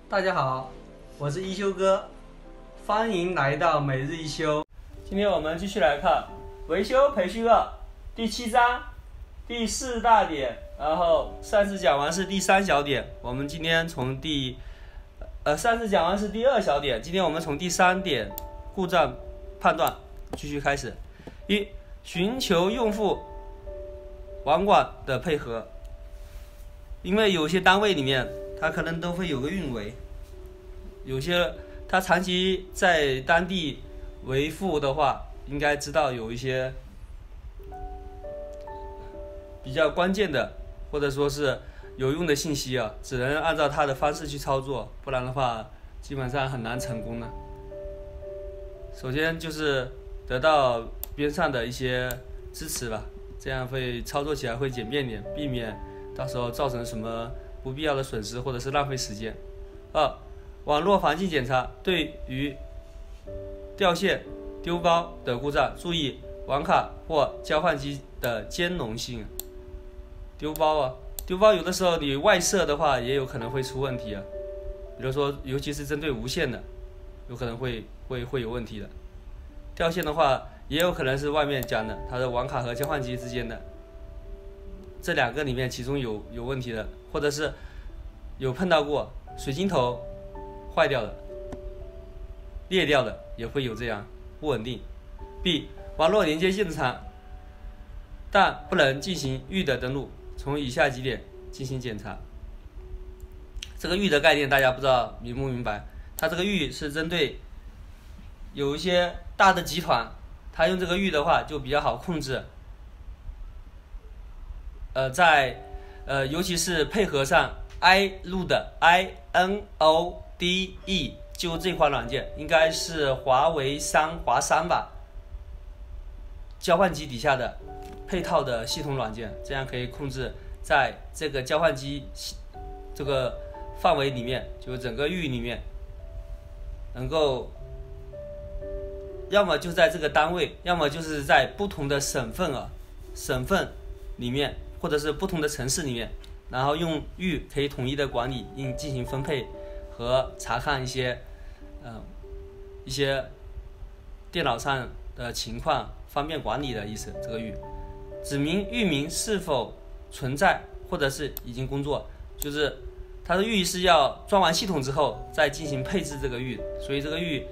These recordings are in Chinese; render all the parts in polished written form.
大家好，我是一休哥，欢迎来到每日一休。今天我们继续来看维修培训2第7章第4大点，然后上次讲完是第3小点，我们今天从上次讲完是第2小点，今天我们从第3点故障判断继续开始。1、寻求用户网管的配合，因为有些单位里面它可能都会有个运维，有些它长期在当地维护的话，应该知道有一些比较关键的或者说是有用的信息啊，只能按照它的方式去操作，不然的话基本上很难成功的。首先就是得到边上的一些支持吧，这样会操作起来会简便点，避免到时候造成什么不必要的损失或者是浪费时间。2、网络环境检查，对于掉线、丢包的故障，注意网卡或交换机的兼容性。丢包有的时候你外设的话也有可能会出问题啊，比如说尤其是针对无线的，有可能会有问题的。掉线的话也有可能是外面讲的它的网卡和交换机之间的这2个里面其中有问题的，或者是有碰到过水晶头坏掉的、裂掉的，也会有这样不稳定。B、网络连接正常，但不能进行域的登录，从以下几点进行检查。这个域的概念大家不知道明不明白？它这个域是针对有一些大的集团，它用这个域的话就比较好控制。尤其是配合上 iNode 就这款软件应该是华3吧，交换机底下的配套的系统软件，这样可以控制在这个交换机这个范围里面，就整个域里面能够要么就在这个单位，要么就是在不同的省份里面，或者是不同的城市里面，然后用域可以统一的管理，进行分配和查看一些电脑上的情况，方便管理的意思。这个域指明域名是否存在或者是已经工作，就是它的域是要装完系统之后再进行配置这个域，所以这个域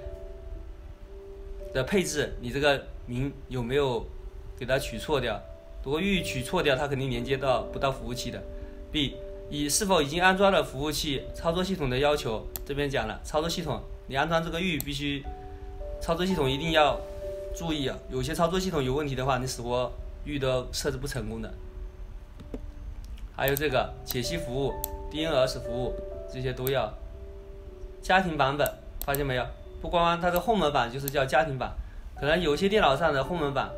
的配置你这个名有没有给它取错掉，如果域取错掉，它肯定连接不到服务器的。 B、以是否已经安装了服务器操作系统的要求，这边讲了操作系统你安装这个域必须操作系统一定要注意啊，有些操作系统有问题的话，你死活域都设置不成功的。还有这个解析服务、DNS 服务，这些都要。家庭版本发现没有，不光它的后门版就是叫家庭版，可能有些电脑上的后门版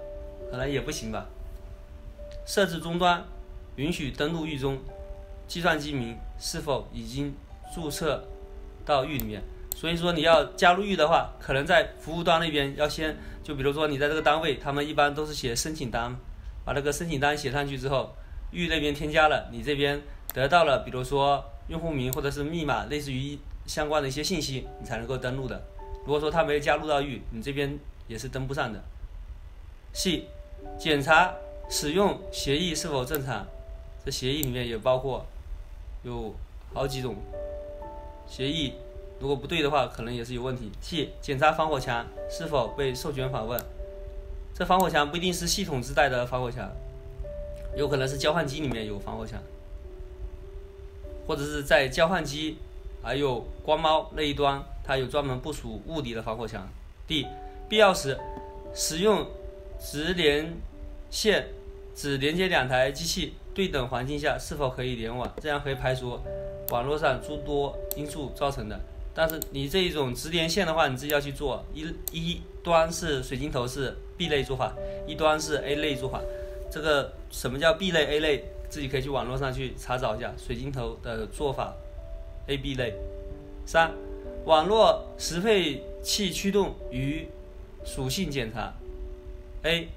可能也不行吧。设置终端允许登录域中，计算机名是否已经注册到域里面，所以说你要加入域的话，可能在服务端那边要先，就比如说你在这个单位，他们一般都是写申请单，把那个申请单写上去之后，域那边添加了，你这边得到了比如说用户名或者是密码，类似于相关的一些信息，你才能够登录的。如果说他没有加入到域，你这边也是登不上的。C、检查使用协议是否正常，这协议里面也包括有好几种协议，如果不对的话可能也是有问题。T、检查防火墙是否被授权访问，这防火墙不一定是系统自带的防火墙，有可能是交换机里面有防火墙，或者是在交换机还有光猫那一端它有专门部署物理的防火墙。D、必要时使用直连线只连接2台机器对等环境下是否可以联网，这样可以排除网络上诸多因素造成的。但是你这一种直连线的话，你自己要去做，一端是水晶头是 B 类做法，一端是 A 类做法。这个什么叫 B 类 A 类，自己可以去网络上去查找一下水晶头的做法 AB 类。3、网络适配器驱动与属性检查。 A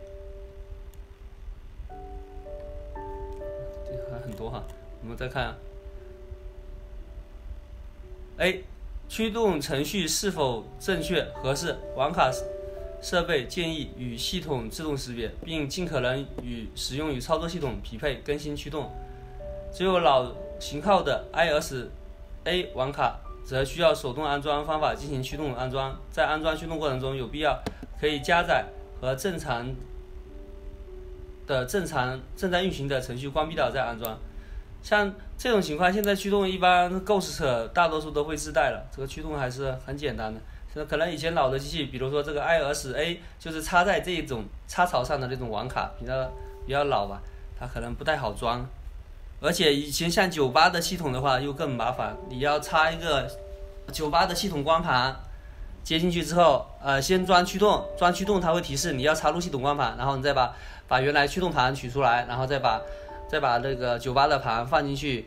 这还很多哈，我们再看A 驱动程序是否正确合适，网卡设备建议与系统自动识别，并尽可能使用与操作系统匹配更新驱动。只有老型号的 ISA 网卡则需要手动安装方法进行驱动安装，在安装驱动过程中有必要可以加载和正在运行的程序关闭掉再安装。像这种情况，现在驱动一般 Ghost 大多数都会自带了，这个驱动还是很简单的。可能以前老的机器，比如说这个 ISA 就是插在这种插槽上的那种网卡，比较老吧，它可能不太好装。而且以前像98的系统的话又更麻烦，你要插一个98的系统光盘接进去之后，先装驱动它会提示你要插入系统光盘，然后你再把原来驱动盘取出来，然后再把那个98的盘放进去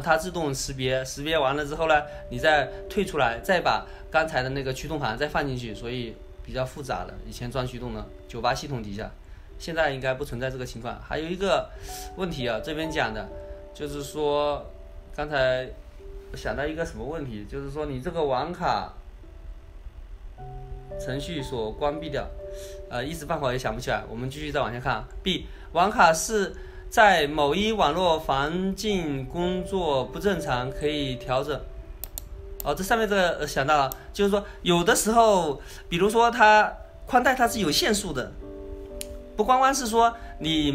它自动识别完了之后呢，你再退出来，再把刚才的那个驱动盘再放进去，所以比较复杂的。以前装驱动的98系统底下，现在应该不存在这个情况。还有一个问题啊，这边讲的就是说，刚才想到一个什么问题，就是说你这个网卡程序所关闭掉，一时半会儿也想不起来。我们继续再往下看。B. 网卡是在某一网络环境工作不正常，可以调整。这上面这个想到了，就是说有的时候，比如说它宽带它是有限速的，不光光是说你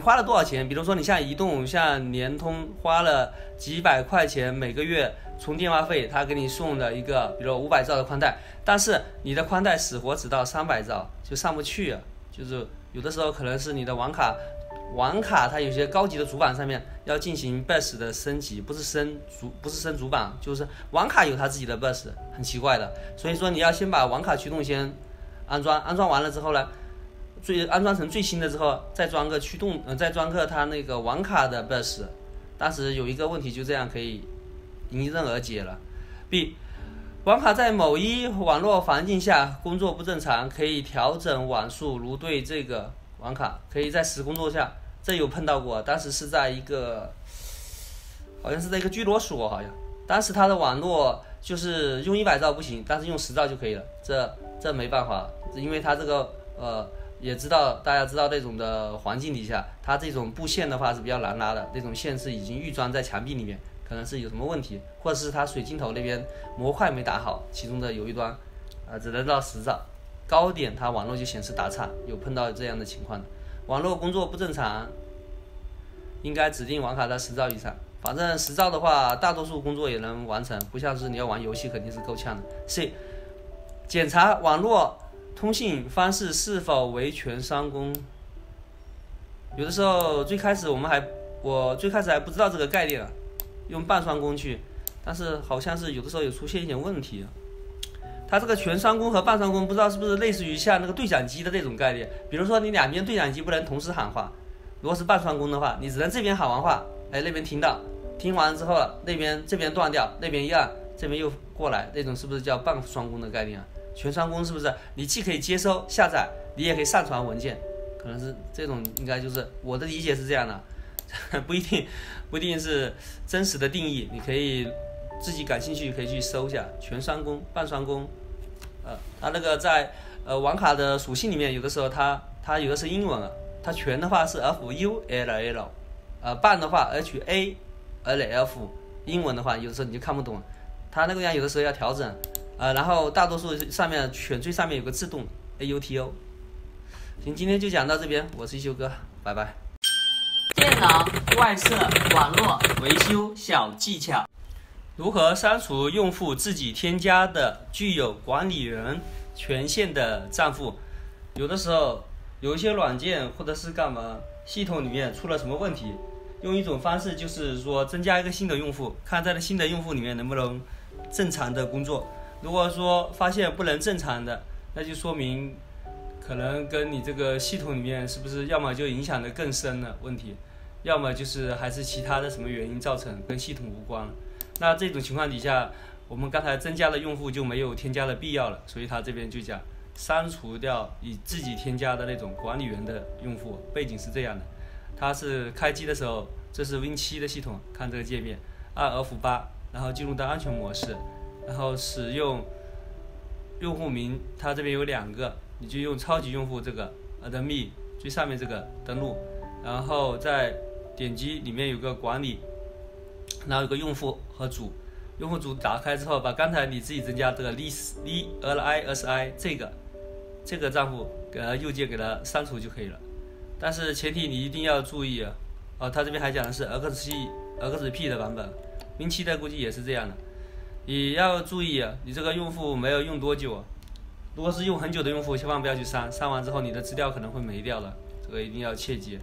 花了多少钱，比如说你像移动、像联通花了几百块钱每个月充电话费，他给你送了一个比如500兆的宽带，但是你的宽带死活只到300兆就上不去啊。就是有的时候可能是你的网卡它有些高级的主板上面要进行 BIOS 的升级，不是升主板，就是网卡有它自己的 BIOS， 很奇怪的。所以说你要先把网卡驱动先安装完了之后呢，安装成最新的之后，再装个驱动，再装个它那个网卡的 BIOS。当时有一个问题就这样可以迎刃而解了。B. 网卡在某一网络环境下工作不正常，可以调整网速，如对这个网卡可以在10工作下，这有碰到过，当时是在好像是在一个居罗所，好像当时它的网络就是用100兆不行，但是用10兆就可以了，这没办法，因为它这个也知道大家知道那种的环境底下，它这种布线的话是比较难拉的，那种线是已经预装在墙壁里面，可能是有什么问题，或者是它水晶头那边模块没打好，其中的有一端只能到10兆。高点它网络就显示打岔，有碰到这样的情况的。网络工作不正常，应该指定网卡在10兆以上。反正10兆的话，大多数工作也能完成，不像是你要玩游戏肯定是够呛的。C. 检查网络通信方式是否为全双工。有的时候我最开始还不知道这个概念啊，用半双工去，但是好像是有的时候有出现一点问题。它这个全双工和半双工不知道是不是类似于像那个对讲机的那种概念，比如说你两边对讲机不能同时喊话，如果是半双工的话，你只能这边喊完话，那边听到，听完之后这边断掉，那边一按，这边又过来，那种是不是叫半双工的概念啊？全双工是不是你既可以接收下载，你也可以上传文件？可能是这种，应该就是我的理解是这样的，不一定是真实的定义，你可以自己感兴趣可以去搜一下全双工、半双工。它那个在网卡的属性里面，有的时候它有的是英文啊，它全的话是 FULL，半的话 HALF， 英文的话有的时候你就看不懂，它那个样有的时候要调整，然后大多数上面选最上面有个自动 AUTO。行，今天就讲到这边，我是一休哥，拜拜。电脑外设网络维修小技巧。如何删除用户自己添加的具有管理人权限的账户？有的时候有一些软件或者是干嘛，系统里面出了什么问题，用一种方式就是说增加一个新的用户，看在新的用户里面能不能正常的工作。如果说发现不能正常的，那就说明可能跟你这个系统里面是不是要么就影响的更深了问题，要么就是还是其他的什么原因造成，跟系统无关了。那这种情况底下，我们刚才增加的用户就没有添加的必要了，所以他这边就讲删除掉你自己添加的那种管理员的用户。背景是这样的，它是开机的时候，这是 Win7 的系统，看这个界面，按 F8，然后进入到安全模式，然后使用用户名，它这边有2个，你就用超级用户这个 admin 最上面这个登录，然后再点击里面有个管理，然后有个用户和组，用户组打开之后，把刚才你自己增加这个 lisi 这个账户给它右键给它删除就可以了。但是前提你一定要注意它这边还讲的是 XP 的版本，07的估计也是这样的。你要注意你这个用户没有用多久，如果是用很久的用户，千万不要去删，删完之后你的资料可能会没掉了，这个一定要切记。